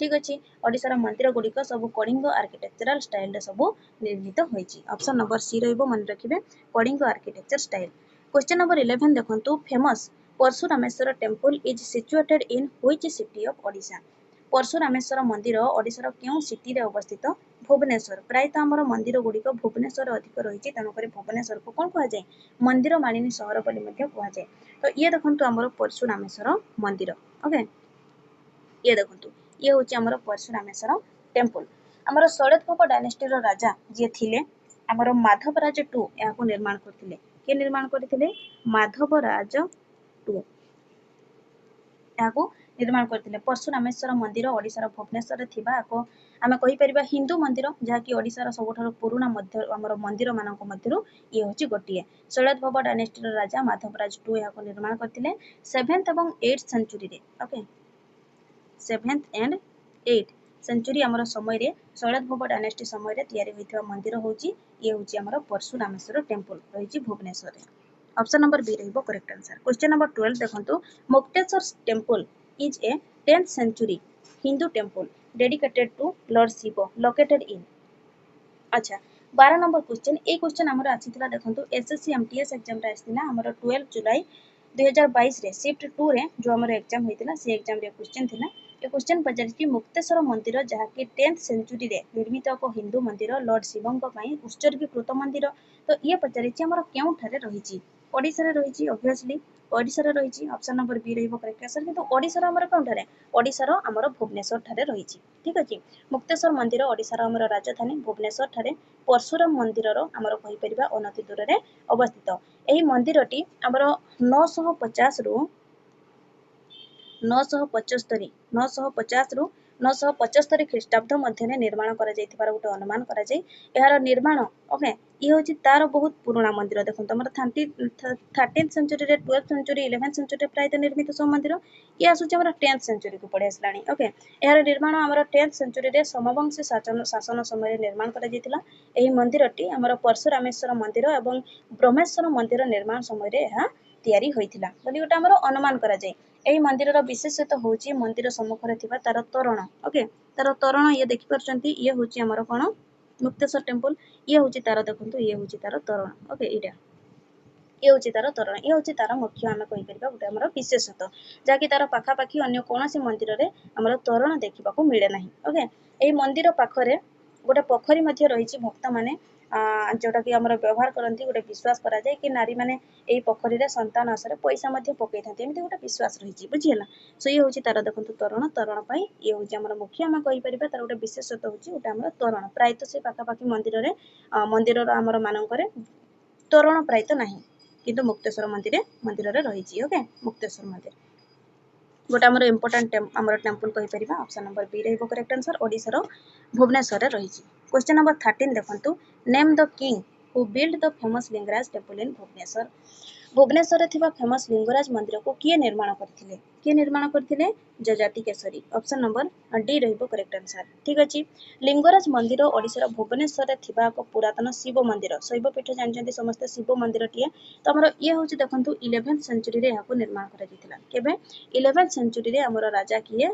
Speaker 1: ठीक अछि ओडिसा मंदिर गुड़िक सब कलिंग आर्किटेक्चरल स्टाइल रे सब निर्मित होईछि ऑप्शन नंबर सी रहइबो मन रखिबे Kalinga architecture style question number 11 देखंतु famous Parashurameswar temple is situated in which city of Odisha Parashurameswar मंदिर ओडिशार केउ सिटी रे अवस्थित भुवनेश्वर प्रायतः आमर मंदिर गुड़िक भुवनेश्वर अधिक रही तेणुकर भुवनेश्वर को कौन कह जाए मंदिर मालिनी सहर बोली कह जाए तो ये देखंतु आमर परशुरामेश्वर मंदिर ओके ये देखंतु ये होची आमर परशुरामेश्वर टेम्पल आमर शरदकप डायनेस्टी रो राजा जे थिले आमर माधवराज टू याको निर्माण करथिले के निर्माण करथिले माधवराज टू याको निर्माण करथिले परशुरामेश्वर मंदिर ओडिशार भुवनेश्वर थिबा को आमे कहि परिबा हिंदू मंदिर जहाँकि ओडिशार सबठारु पुराना मध्य आमर मंदिर मानक मध्यरु ये होची गोटिए शरदकप डायनेस्टी रो राजा माधवराज टू याको निर्माण करथिले 7th एवं 8th सेंचुरी रे okay 7th and 8th century आमर समय रे शरदकप डायनेस्टी समय रे तयारी होइथिबा मंदिर होची ये होची आमर परशुरामेश्वर टेम्पल रहिची भुवनेश्वर रे ऑप्शन नंबर बी रहइबो करेक्ट आंसर क्वेश्चन नंबर 12 देखंतु Mukteswar temple is a 10th century Hindu temple dedicated to Lord Shiva located in अच्छा 12 नंबर क्वेश्चन ए क्वेश्चन हमर आछितला देखंतु एसएससी एमटीएस एग्जाम रे आछितला हमर 12 जुलाई 2022 रे शिफ्ट 2 रे जो हमर एग्जाम होइतिला से एग्जाम रे क्वेश्चन थिला ए क्वेश्चन पचारिछि मुक्तेश्वर मंदिर जहा कि 10th सेंचुरी रे निर्मित एक हिंदू मंदिर लॉर्ड शिवंक पई उत्सर्गीकृत मंदिर तो ये पचारिछि हमर केउ ठारे रहिछि ओडिसा रे रहिछि ऑब्वियसली ओडिसा रे रहिछि ऑप्शन नंबर बी रहइबो करेक्ट आंसर किंतु ओडिसा रो हमर कोन ठारे ओडिसा रो हमर भुवनेश्वर ठारे रहिछि ठीक अछि मुक्तेश्वर मंदिर ओडिसा रो हमर राजधानी भुवनेश्वर ठारे परशुराम मंदिर रो हमर कहि परिबा अनति दूर रे अवस्थित एही मंदिरटी हमर 950 रु 950 रु 975 ख्रीष्टाब्द मध्य निर्माण करा जायतिबार गोटे अनुमान करा जाय एहार निर्माण ओके ये होची तार बहुत पुराना मंदिर देखो हमर 13th सेंचुरी रे 12th सेंचुरी 11th सेंचुरी प्रायत निर्मित सब मंदिर ये आसुची हमर 10th सेंचुरी को पड़े आसलानी ओके एहार निर्माण हमर 10th सेंचुरी रे समवंशी शासन समय निर्माण करा जायतिला एही मंदिरटी हमर परशुरामेश्वर मंदिर एवं ब्रह्मेश्वर मंदिर निर्माण समय रे एहा तयारी होइतिला बोली गोटे हमर अनुमान करा जाय एही मंदिरर विशेषता होची मंदिर सम्मुख रे थिबा तार तोरण ओके तार तोरण ये देखि परचंती ये होची हमर कोन मुक्तेश्वर टेम्पल ये होची तार देखंतु ये होची तार तोरण ओके इडा ये होची तार तोरण ये होची तार मुख्य आमे कहि परिबा गोटे हमर विशेषता जाकि तार पाखा पाखी अन्य कोनोसी मंदिर रे हमर तोरण देखिबा को मिले नाही ओके एही मंदिर पाखरे गोटे पोखरी मध्ये रहिची भक्त माने जोटा कि हमर व्यवहार करंती गोटे विश्वास करा जाय कि नारी माने एही पोखरी रे संतान आसरे पैसा मध्ये पकई थांती एमिति गोटे विश्वास रहिची बुझियला सो ये होची तार देखंतु तोरण तोरण पई ये होची हमर मुख्य आमे कहि परिबा तार गोटे विशेषता होची गोटे हमर तोरण प्रायत से पाखा पाखी मंदिर रे मंदिर रो हमर मानकरे तोरण प्रायत नाही किंतु मुक्तेश्वर मंदिर रे रहिची ओके मुक्तेश्वर मंदिर गोटे हमर इंपोर्टेंट हमर टेम्पल कहि परिबा ऑप्शन नंबर बी रहइबो करेक्ट आंसर ओडिसा रो भुवनेश्वर रे रहिची क्वेश्चन नंबर 13 देखंतु name the king who build the famous Lingaraj temple in Bhubaneswar Bhubaneswar रे थिबा फेमस लिंगराज मंदिर को किए निर्माण करथिले Yayati Keshari option number D रहइबो करेक्ट आंसर ठीक अछि लिंगराज मंदिर ओडिसा रो भुवनेश्वर रे थिबा एक पुरातन शिव मंदिर शैव पीठ जानजंती समस्त शिव मंदिर टिए तो हमर ये होची देखंतु 11th सेंचुरी रे याको निर्माण करा जितिला केबे 11th सेंचुरी रे हमर राजा किए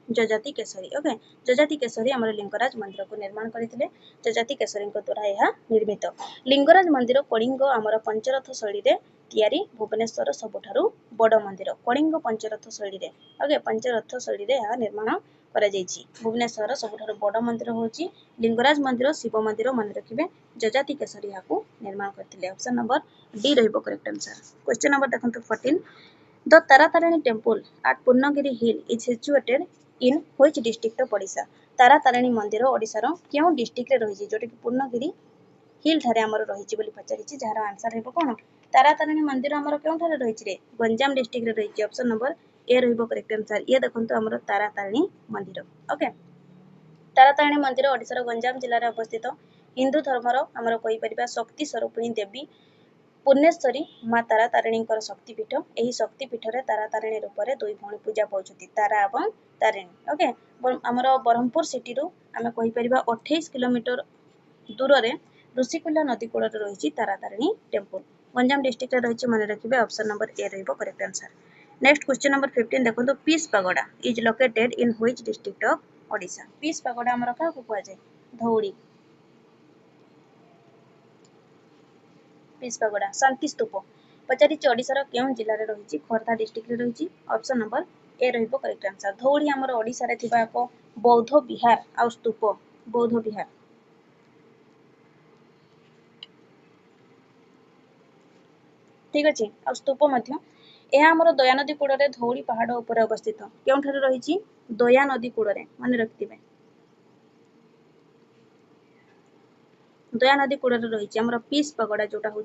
Speaker 1: जजाति केसरी ओके जजाति केसरी हमर लिंगराज मंदिर को निर्माण करथिले जजाति केसरी को द्वारा यह निर्मित लिंगराज मंदिर कलिंग हमर पंचरथ शैली रे तयारी भुवनेश्वर सबठारु बड़ मंदिर कलिंग पंचरथ शैली रे ओके पंचरथ शैली रे यह निर्माण करा जायछि भुवनेश्वर सबठारु बड़ मंदिर होची लिंगराज मंदिर शिव मंदिर मन रखिबे जजाति केसरी याको निर्माण करथिले ऑप्शन नंबर डी रहइबो करेक्ट आंसर क्वेश्चन नंबर देखंतु 14 the Taratarini temple at Purnagiri hill is situated in which district of Odisha Taratarini मंदिर ओडिसा रो केउ डिस्ट्रिक्ट रे रहिछि जोटे कि पूर्णगिरी हिल ठारे हमर रहिछि बोली पचारिछि जहार आंसर हेबो कोन तारातारिणी मंदिर हमर केउ ठारे रहिछि रे गंजाम डिस्ट्रिक्ट रे रहिछि ऑप्शन नंबर ए रहइबो करेक्ट आंसर ये देखंतु हमर तारातारिणी मंदिर ओके तारातारिणी मंदिर ओडिसा रो गंजाम जिल्ला रे अवस्थित हिंदू धर्म रो हमर कहि परिबा शक्ति स्वरूपिणी देवी पुण्येश्वरी माँ तारातारिणी शक्ति पीठ एही शक्ति पीठ रे तारातारिणी रूप रे दुई भणी पूजा पाउछथि तारा एवं तारिणी ओके हमर ब्रह्मपुर सिटी रु आमे कहि परिबा 28 किलोमीटर दूर रे ऋषिकुल्य नदी कूल रही तारातारिणी टेम्पल। गंजाम डिस्ट्रिक्ट रही मन रखिए ऑप्शन नंबर ए रहिबो correct answer. Next question number 15 देखो peace pagoda is located in which district of Odisha. Peace pagoda हमर का कुआ जाय धौली। पीस पागोड़ा शांति स्तूप पचारि ओडिशार केउं जिल्ला रे रही खोर्धा डिस्ट्रिक्ट रे रही ऑप्शन नंबर ए रहिबो करेक्ट आंसर। धौली हमर ओडिशा रे थिबा एक बौद्ध विहार आ स्तूप बौद्ध विहार। ठीक अच्छे आ स्तूप मध्य यह आमर दया नदी कूल धौली पहाड़ उपर अवस्थित केउठारे रही दया नदी कूल मन रखिथे दया नदी कूल रही आमर पीस पगड़ा जोटा हूँ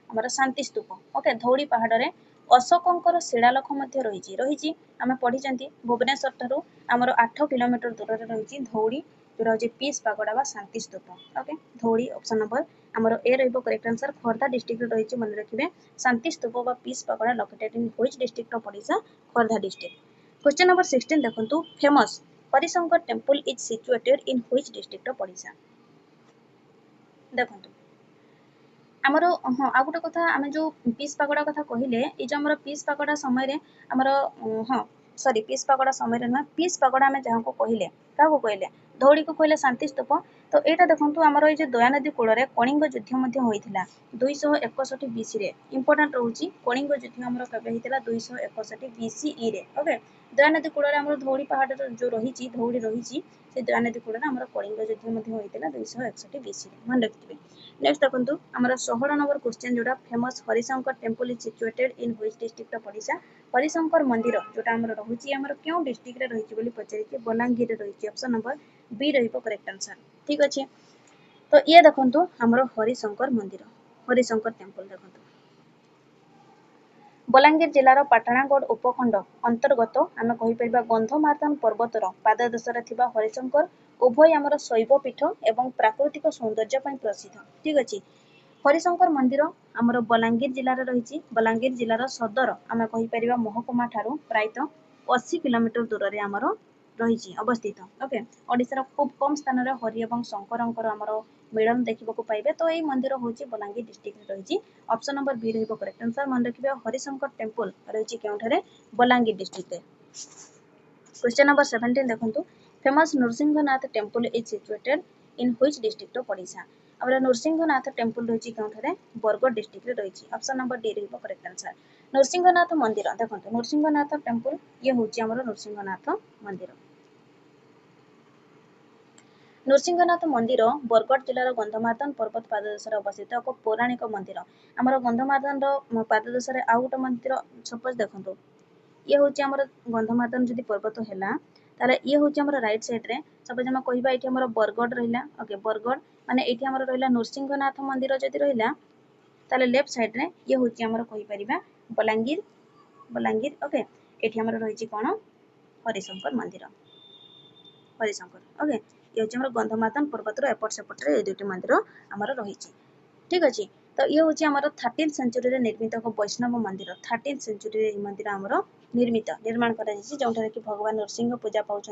Speaker 1: आमर शांति स्तूप ओके धौली पहाड़ अशोकंकर शिलालेख रही आम पढ़ी भुवनेश्वर ठारू आमर 8 किलोमीटर दूर रही धौली जोटा हूँ पीस पगड़ा बा शांति स्तूप ओके धौली ऑप्शन नंबर आमर ए रहिबो करेक्ट आंसर। खोर्धा डिस्ट्रिक्ट रही मन रखिए शांति स्तूप बा peace pagoda located in which district of Odisha Khordha district. Question number 16 देखंतु famous Harishankar temple is situated in which district of Odisha. देखंतु आमर हाँ आ गोटे कथा आम जो पीस पागोड़ा कथा कहले ये जो आम पीस पागोड़ा समय आमर हाँ सॉरी पीस पागोड़ा समय नुह पीस पागोड़ा आम जहाँ को कहले क्या कहले धौली को कहले शांति स्तूप। तो यहाँ देखो आमर ये दया नदी कूल कलिंग युद्ध होता 261 BC रे इंपोर्टाट रोचे कलिंग युद्ध आमर केवे होता 261 BCE रे ओके दया नदी कूल आमर धौली पहाड़ जो रही धौली रही से दया नदी कूल आमर कलिंग युद्ध होता 261 BC रे मन रखिए। नेक्स्ट देखो आमर 16 नंबर क्वेश्चन जोटा famous Harishankar temple is situated in which district of Odisha. Harishankar मंदिर जोटा आमर रही आमर क्यों डिस्ट्रिक्ट रे रही बोली पचारिए बलांगीर रे रही ऑप्शन नंबर बी रहिबो करेक्ट आंसर। ठीक अच्छे तो ये देखो आमर हरिशंकर मंदिर हरिशंकर टेम्पल देखो बलांगीर जिलार पाटणागढ़ उपखंड अंतर्गत आम कहीपर गंधमार्दन पर्वतर पाददेशरे थिबा हरिशंकर उभय आमर शैव पीठ एवं प्राकृतिक सौंदर्य प्रसिद्ध। ठीक अच्छे हरिशंकर मंदिर आमर बलांगीर जिलार रही बलांगीर जिलार सदर आम कहीपर महकुमा ठारू प्रायतः 80 किलोमीटर दूर रे आमर रही अवस्थित ओके ओडिशार खूब कम स्थान में हरि एवं शंकर आमर मिलन देखा पाइबे। तो यही मंदिर हूँ बलांगीर डिस्ट्रिक्ट रही ऑप्शन नंबर बी रहिबो करेक्ट आंसर। मन रखिए हरिशंकर टेम्पल रही केउठारे बलांगीर डिस्ट्रिक्ट। क्वेश्चन नंबर 17 देखंतु famous Nrisinghnath temple is situated in which district of Odisha. आमर नृसिंहनाथ टेम्पल रही केउठारे बरगढ़ डिस्ट्रिक्ट रे रही ऑप्शन नंबर डी रहिबो करेक्ट आंसर। नृसिंहनाथ मंदिर देखंतु नृसिंहनाथ टेम्पल ये हूँ आमर नृसिंहनाथ मंदिर। नृसिंहनाथ मंदिर बरगढ़ जिलार गंधमार्दन पर्वत पाददेशରେ अवस्थित एक पौराणिक मंदिर आमर गंधमार्दन पाददेशରେ आउ गोटे मंदिर सपोज देखो ये हूँ आमर गंधमार्दन जदि पर्वत है ताले ये हूँ आमर राइट साइड रे सपोज आम कहबा ये आमर बरगढ़ रहिला ओके बरगढ़ माने ये आमर रहिला नृसिंहनाथ मंदिर जदि रहिला ताले लेफ्ट साइड रे ये हूँ आमर कहि परिबा बलांगीर बलांगीर ओके ये आमर रही कौन हरिशंकर मंदिर हरिशंकर ओके ये हूँ आमर गंधमार्दन पर्वतर एपट सेपटे ये दुईटी मंदिर आमर रही। ठीक अच्छे तो ये हूँ आमर 13th सेंचुरी निर्मित एक वैष्णव मंदिर 13th सेंचुरी मंदिर आमर निर्माण कर जो कि भगवान नृसिंह पूजा पाँच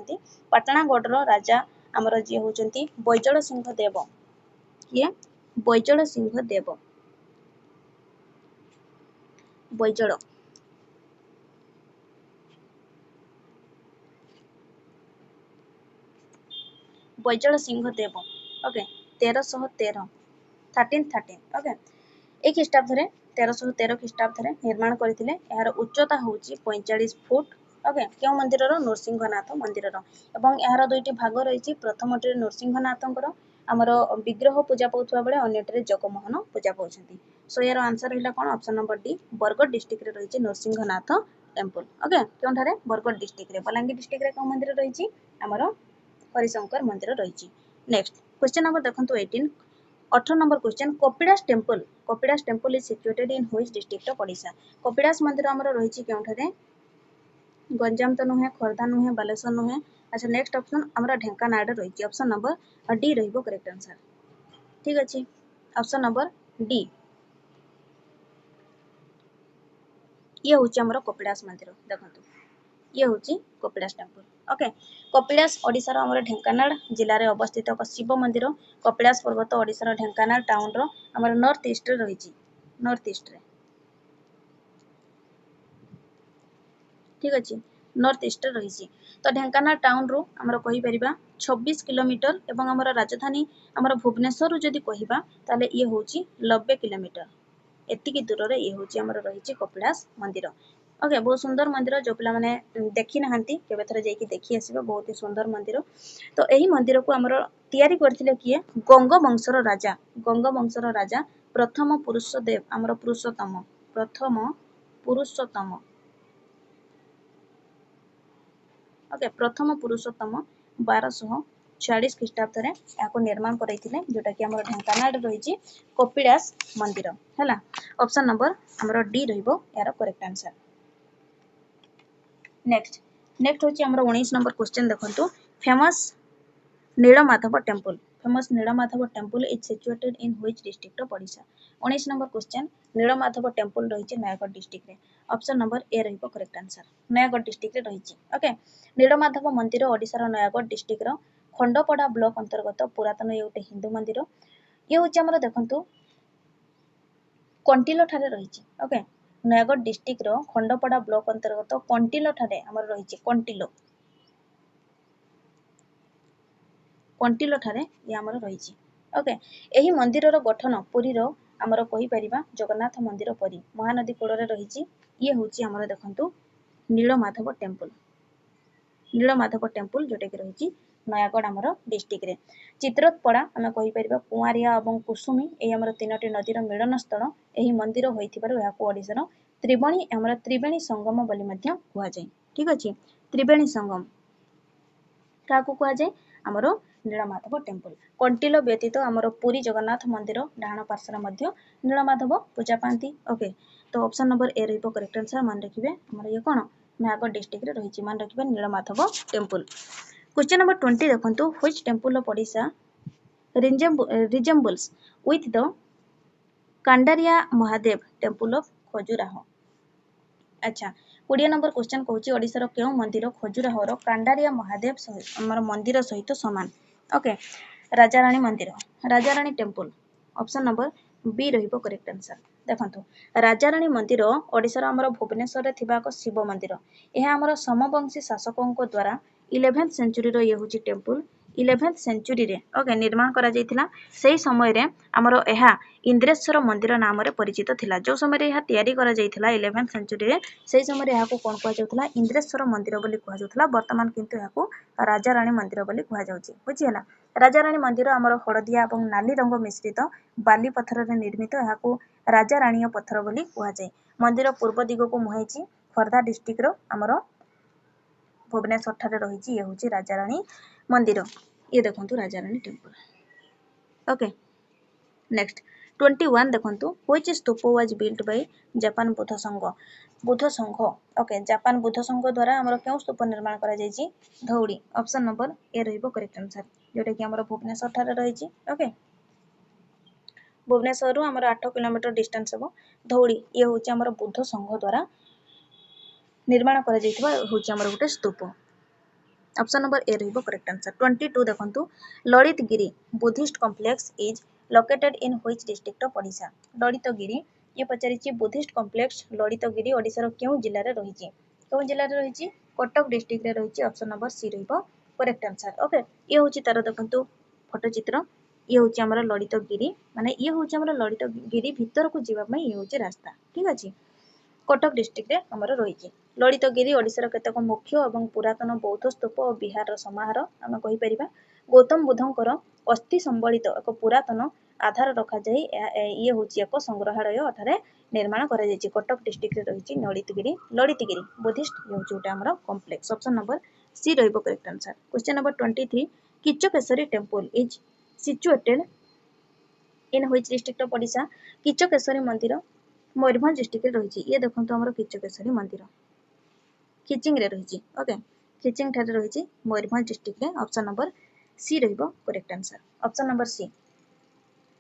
Speaker 1: पाटणागढ़ राजा आमर जी होती बैजल सिंह देव ये बैजल सिंह देव बैजल बैजल सिंह देव ओके 1313 1313 ओके एक ख्रीष्टाब्द 1313 ख्रीष्टाब्द निर्माण करते यार उच्चता हूँ 45 फुट ओके क्यों मंदिर नृसिंहनाथ मंदिर एवं यार दुईटी भाग रही प्रथमटे नृसिंहनाथंकर आमर विग्रह पूजा पाउथबा बेले अन्यटे जगमोहन पूजा पाउछंती। सो यार आंसर रहिला कोन option number D Bargarh district रे रही नृसिंहनाथ टेम्पल ओके क्योंठारे बरगढ़ डिस्ट्रिक्ट रे बलांगीर डिस्ट्रिक्ट रे कोन मंदिर रही आमर हरिशंकर मंदिर रही। नेक्स्ट क्वेश्चन नंबर देखंतु 18 number question Kapilas temple is situated in which district of Odisha. Kapilas मंदिर आमर रही केउठारे गंजाम तो नुहे खोर्धा नुहे बालेश्वर नुहे अच्छा नेक्स्ट ऑप्शन आमर ढेंकानाल रही ऑप्शन नंबर डी रहिबो करेक्ट आंसर। ठीक अच्छे ऑप्शन नंबर डी ये हूँ आमर कपिलास मंदिर देखंतु ये होची कपिलास टेम्पल। ओके, कपिलास ओडिशार आमर ढेंकानाल जिले में अवस्थित एक शिव मंदिर। कपिलास पर्वत ओडिशार ढेंकानाल टाउन रो आमर नॉर्थ ईस्ट रे रही, नॉर्थ ईस्ट रे, ठीक अच्छे, नॉर्थ ईस्ट रे रही। तो ढेंकानाल टाउन रू आमर कहि परिबा 26 किलोमीटर एवं आमर राजधानी आमर भुवनेश्वर जदि कहिबा ताले ये होची 90 किलोमीटर। एतिकी दूर रे ये होची आमर रही कपिलास मंदिर। ओके, बहुत सुंदर मंदिर, जो पिला माने देखी नाहंती केबे थरे जाईकी देखी आसीबा, बहुत ही सुंदर मंदिर। तो एही मंदिर को आमर तैयारी करथिले किए, गंग वंशर राजा, गंग वंशर राजा प्रथम पुरुषदेव आमर पुरुषोत्तम, प्रथम पुरुषोत्तम, ओके, प्रथम पुरुषोत्तम 1240 ख्रीष्टाब्द रे याको निर्माण करैथिले, जोटा कि आमर ढेंकानाल रही कपिलास मंदिर हैला। ऑप्शन नंबर आमर डी रहइबो यार करेक्ट आंसर। नेक्स्ट नेक्स्ट होची आमर 19 नंबर क्वेश्चन देखंतु, famous Neelmadhav temple, famous Neelmadhav temple is situated in which district of Odisha. 19 number question, Neelmadhav temple रही नयगढ़ डिस्ट्रिक्ट रे। ऑप्शन नंबर ए रहिबो करेक्ट आंसर, नयगढ़ डिस्ट्रिक्ट रे रही। ओके, नीलमाधव मंदिर ओडिशार नयगढ़ डिस्ट्रिक्ट रो खंडपड़ा ब्लॉक अंतर्गत पुरातन ये गोटे हिंदू मंदिर। ये होची आमर देखंतु कंटिलो ठारे रही। ओके, नयगढ़ डिस्ट्रिक्ट रो खंडपड़ा ब्लॉक अंतर्गत कंटिलो ठारे आमर रही, कंटिलो, कंटिलो ठारे ये आमर रही। ओके, एही मंदिर रो गठन पुरी रो आमर कहि परिबा जगन्नाथ मंदिर परी महानदी कूल रे रही। ये होची आमर देखंतु नीलमाधव टेम्पल, नीलमाधव टेम्पल जोटा कि रही नयागढ़ आमर डिस्ट्रिक्ट रे। चित्रपड़ा आम कहि परिबा कुआरिया और कुसुमी एही आमर तीनोटी नदीर मिलन स्थल। एही मंदिर होइथिबारु याको ओडिशार त्रिवेणी आमर त्रिवेणी संगम बोली मध्य कुहा जाय, ठीक अछि। त्रिवेणी संगम काको कुहा जाय, आमर नीलमाधव टेम्पल। कंटिलो व्यतीत आमर पुरी जगन्नाथ मंदिर डाहाण पार्श्वर मध्य नीलमाधव पूजा पाती। ओके, तो ऑप्शन नंबर ए रहिबो करेक्ट आंसर। मान रखिबे आमर ये कोन नयागढ़ डिस्ट्रिक्ट रे रही, मान रखिबे नीलमाधव टेम्पल। क्वेश्चन नंबर 20 देखंतु, which temple of Odisha resembles with the Kandariya Mahadev temple of Khajuraho. अच्छा, 20 नंबर क्वेश्चन कहूची ओडिशार केउ मंदिर खजुराहोर कांडारिया महादेव आमर मंदिर सहित समान। ओके, राजाराणी मंदिर, राजाराणी टेम्पल। ऑप्शन नंबर बी रहिबो करेक्ट आंसर। देखंतु राजाराणी मंदिर ओडिशार आमर भुवनेश्वर रे थिबा एक शिव मंदिर। यह आमर समवंशी शासकों द्वारा 11th सेंचुरी रो ये होची टेम्पल। 11th सेंचुरी रे ओके निर्माण करा जायतिला। सेही समय रे आमर एहा इंद्रेश्वर मंदिर नाम रे परिचित थिला। जो समय रे एहा तयारी करा जायतिला 11th सेंचुरी रे, सेही समय रे एहाको कोन कुहा जाउतला, इंद्रेश्वर मंदिर बोली कुहा जाउतला। वर्तमान किंतु एहाको राजाराणी मंदिर बोली कुहा जाउची, बुझी हला। राजाराणी मंदिर आमर हळदिया एवं नाली रंग मिश्रित बाली पत्थर रे निर्मित, एहाको राजाराणी पत्थर बोली कुहा जाय। मंदिर पूर्व दिग को मुहाइची खर्दा डिस्ट्रिक्ट रो आमर भुवनेश्वर ठारे रही। ये होची राजाराणी मंदिर। ये देखंतु राजाराणी टेम्पल। ओके, नेक्स्ट 21 देखंतु, which stupa was built by Japan Buddha संघ, बुद्ध संघ। ओके, जापान बुद्ध संघ द्वारा आमर केउ स्तूप निर्माण करा जायची, धौड़ी। ऑप्शन नंबर ए रहिबो करेक्ट आंसर, जोटा कि आमर भुवनेश्वर ठारे रही। ओके, भुवनेश्वर रु आमर 8 किलोमीटर डिस्टेंस हबो धौड़ी। ये होची आमर बुद्ध संघ द्वारा निर्माण करा जायतिबा होची आमर गुटे स्तूप। ऑप्शन नंबर ए रहिबो करेक्ट आंसर। 22 देखंतु, Lalitgiri Buddhist complex is located in which district of Odisha. Lalitgiri ये पचारिची बुद्धिस्ट कॉम्प्लेक्स ललितगिरी ओडिशार केउ जिल्ला रे रहिची, केउ जिल्ला रे रहिची, कटक डिस्ट्रिक्ट रे रहिची। ऑप्शन नंबर सी रहिबो करेक्ट आंसर। ओके, ये होची तार देखंतु फोटो चित्र। ये होची हमर ललितगिरी, माने ये होची हमर ललितगिरी भीतर को जीवा पई ये होची रास्ता, ठीक अछि। कटक डिस्ट्रिक्ट रे हमर रहिची ललितगिरी। ओडिशार केतक मुख्य एवं पुरातन बौद्ध स्तूप और बिहार समाहार आम कहि परिबा। गौतम बुद्धंकर अस्थि संबलित एक पुरातन आधार रखा जाई, ये होची एक संग्रहालय अठारे निर्माण करा जायछि। कटक डिस्ट्रिक्ट रे रहिछि ललितगिरी, ललितगिरी बुद्धिस्ट ये होची उटा हमर कॉम्प्लेक्स। ऑप्शन नंबर सी रहिबो correct answer. Question number 23, Kichakeswari temple is situated in which district of Odisha. Kichakeswari मंदिर मयूरभंज डिस्ट्रिक्ट रे रहिछि। ये देखंतु हमर किच्चकेसरी मंदिर खिचिंग रे रहिछि। ओके, खिचिंग ठारे रहिछि मयूरभंज डिस्ट्रिक्ट रे। ऑप्शन नंबर सी रहिबो correct answer. Option number C,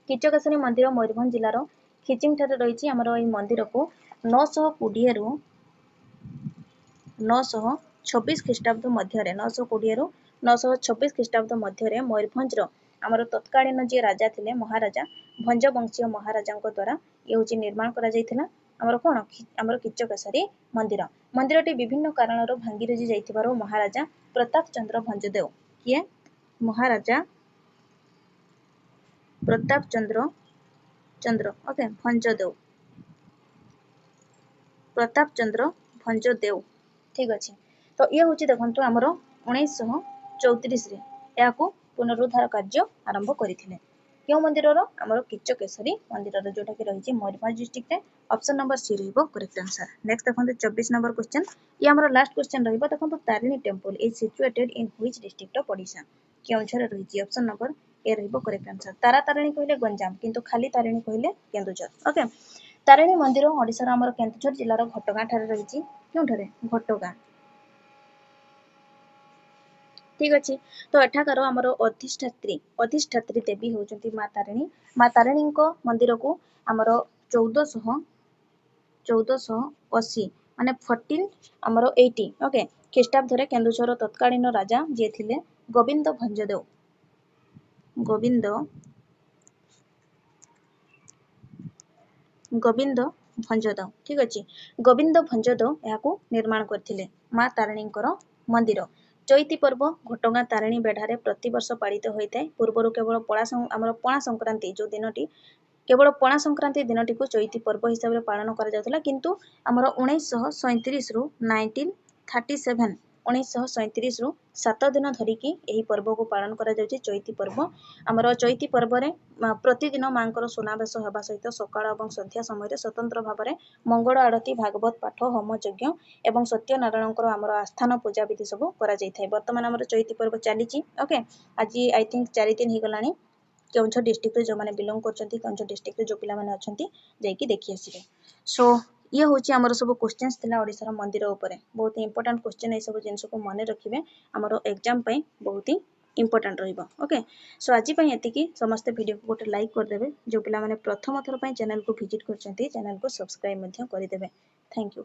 Speaker 1: Kichakeswari मंदिर मयूरभंज जिल्लार खिचिंग ठारे रहिछि। हमर एई मंदिर को 920 रु 900 926 ଖ୍ରୀଷ୍ଟାବ୍ଦ ମଧ୍ୟରେ 920 ରୁ 926 ଖ୍ରୀଷ୍ଟାବ୍ଦ ମଧ୍ୟରେ ମୟୂରଭଞ୍ଜର ଆମର ତତ୍କାଳୀନ ଯିଏ ରାଜା ଥିଲେ ମହାରାଜା ଭଞ୍ଜବଂଶୀୟ ମହାରାଜାଙ୍କ ଦ୍ୱାରା ଇଏ ହେଉଛି ନିର୍ମାଣ କରାଯାଇଥିଲା ଆମର କଣ ଆମର କିଚକେଶରୀ ମନ୍ଦିର। ମନ୍ଦିରଟି ବିଭିନ୍ନ କାରଣରୁ ଭାଙ୍ଗି ରୁଜି ଯାଇଥିବାରୁ ମହାରାଜା ପ୍ରତାପ ଚନ୍ଦ୍ର ଭଞ୍ଜଦେଓ କିଏ ମହାରାଜା ପ୍ରତାପ ଚନ୍ଦ୍ର ଓକେ ଭଞ୍ଜଦେଓ ପ୍ରତାପ ଚନ୍ଦ୍ର ଭଞ୍ଜଦେଓ ଠିକ ଅଛି। ତ ଇଏ ହେଉଛି ଦେଖନ୍ତୁ ଆମର 1934ରେ ଏହାକୁ ପୁନରୁଦ୍ଧାର କାର୍ଯ୍ୟ ଆରମ୍ଭ କରିଥିଲେ। କେଉଁ ମନ୍ଦିରର ଆମର କିଚକେଶରୀ ମନ୍ଦିରର ଯୋଉଟାକି ରହିଛି ମୟୂରଭଞ୍ଜ ଡିଷ୍ଟ୍ରିକ୍ଟରେ। ଅପସନ ନମ୍ବର ସି ରହିବ କରେକ୍ଟ ଆନ୍ସର। ନେକ୍ସଟ ଦେଖନ୍ତୁ 24 ନମ୍ବର କ୍ୱେଶ୍ଚନ। ଇଏ ଆମର ଲାଷ୍ଟ କ୍ୱେଶ୍ଚନ ରହିବ। ଦେଖନ୍ତୁ Tarini temple is situated in which district of Odisha. Keonjhar ରହିଛି ଅପସନ ନମ୍ବର ଏ ରହିବ କରେକ୍ଟ ଆନ୍ସର। ତାରାତାରିଣୀ କହିଲେ ଗଞ୍ଜାମ କିନ୍ତୁ ଖାଲି ତାରିଣୀ କହିଲେ କେନ୍ଦୁଝର ଓକେ। ତାରିଣୀ ମନ୍ଦିର ଓଡ଼ିଶାର ଆମର କେନ୍ଦୁଝର ଜିଲ୍ଲାର ଘଟଗାଁ ଠାରେ ରହିଛି। କେଉଁଠାରେ ଘଟଗାଁ ଠିକ ଅଛି। ତ ଏଠାକାର ଆମର ଅଧିଷ୍ଠାତ୍ରୀ ଦେବୀ ହେଉଛନ୍ତି ମା ତାରିଣୀ। ମା ତାରିଣୀଙ୍କ ମନ୍ଦିରକୁ ଆମର 1480 ମାନେ 14 ଆମର 80 ଓକେ ଖ୍ରୀଷ୍ଟାବ୍ଦରେ କେନ୍ଦୁଝର ତତ୍କାଳୀନ ରାଜା ଯିଏ ଥିଲେ ଗୋବିନ୍ଦ ଭଞ୍ଜଦେଓ ଠିକ ଅଛି। ଗୋବିନ୍ଦ ଭଞ୍ଜଦେଓ ଏହାକୁ ନିର୍ମାଣ କରିଥିଲେ। ମା ତାରିଣୀଙ୍କର ମନ୍ଦିର ଚୈତି ପର୍ବ ଘଟଗାଁ ତାରିଣୀ ବେଢାରେ ପ୍ରତିବର୍ଷ ପାଳିତ ହୋଇଥାଏ। ପୂର୍ବରୁ କେବଳ ଆମର ପଣା ସଂକ୍ରାନ୍ତି ଯୋଉ ଦିନଟି କେବଳ ପଣା ସଂକ୍ରାନ୍ତି ଦିନଟିକୁ ଚୈତି ପର୍ବ ହିସାବରେ ପାଳନ କରାଯାଉଥିଲା କିନ୍ତୁ ଆମର 1937 ରୁ 7 ଦିନ ଧରିକି ଏହି ପର୍ବକୁ ପାଳନ କରାଯାଉଛି ଚୈତି ପର୍ବ। ଆମର ଚୈତି ପର୍ବରେ ପ୍ରତିଦିନ ମାଙ୍କର ସୁନାବେଶ ହେବା ସହିତ ସକାଳ ଏବଂ ସନ୍ଧ୍ୟା ସମୟରେ ସ୍ୱତନ୍ତ୍ର ଭାବରେ ମଙ୍ଗଳ ଆଳତୀ ଭାଗବତ ପାଠ ହୋମ ଯଜ୍ଞ ଏବଂ ସତ୍ୟନାରାୟଣଙ୍କର ଆମର ଆସ୍ଥାନ ପୂଜା ବିଧି ସବୁ କରାଯାଇଥାଏ। ବର୍ତ୍ତମାନ ଆମର ଚୈତି ପର୍ବ ଚାଲିଛି ଓକେ। ଆଜି ଆଇ ଥିଙ୍କ 4 ଦିନ ହେଇଗଲାଣି। କେଉଁଝର ଡିଷ୍ଟ୍ରିକ୍ଟରେ ଯେଉଁମାନେ ବିଲଙ୍ଗ କରୁଛନ୍ତି କେଉଁଝର ଡିଷ୍ଟ୍ରିକ୍ଟରେ ଯେଉଁ ପିଲାମାନେ ଅଛନ୍ତି ଯାଇକି ଦେଖି ଆସିବେ। ସୋ ଇଏ ହେଉଛି ଆମର ସବୁ କ୍ୱେଶ୍ଚନ୍ସ ଥିଲା ଓଡ଼ିଶାର ମନ୍ଦିର ଉପରେ। ବହୁତ ଇମ୍ପୋର୍ଟାଣ୍ଟ କ୍ୱେଶ୍ଚନ୍ ଏସବୁ ଜିନିଷକୁ ମନେ ରଖିବେ ଆମର ଏକ୍ଜାମ ପାଇଁ ବହୁତ ହି ଇମ୍ପୋର୍ଟାଣ୍ଟ ରହିବ ଓକେ। ସୋ ଆଜି ପାଇଁ ଏତିକି। ସମସ୍ତେ ଭିଡ଼ିଓକୁ ଗୋଟେ ଲାଇକ୍ କରିଦେବେ। ଯେଉଁ ପିଲାମାନେ ପ୍ରଥମ ଥର ପାଇଁ ଚ୍ୟାନେଲକୁ ଭିଜିଟ୍ କରିଛନ୍ତି ଚ୍ୟାନେଲକୁ ସବସ୍କ୍ରାଇବ୍ ମଧ୍ୟ କରିଦେବେ। Thank you.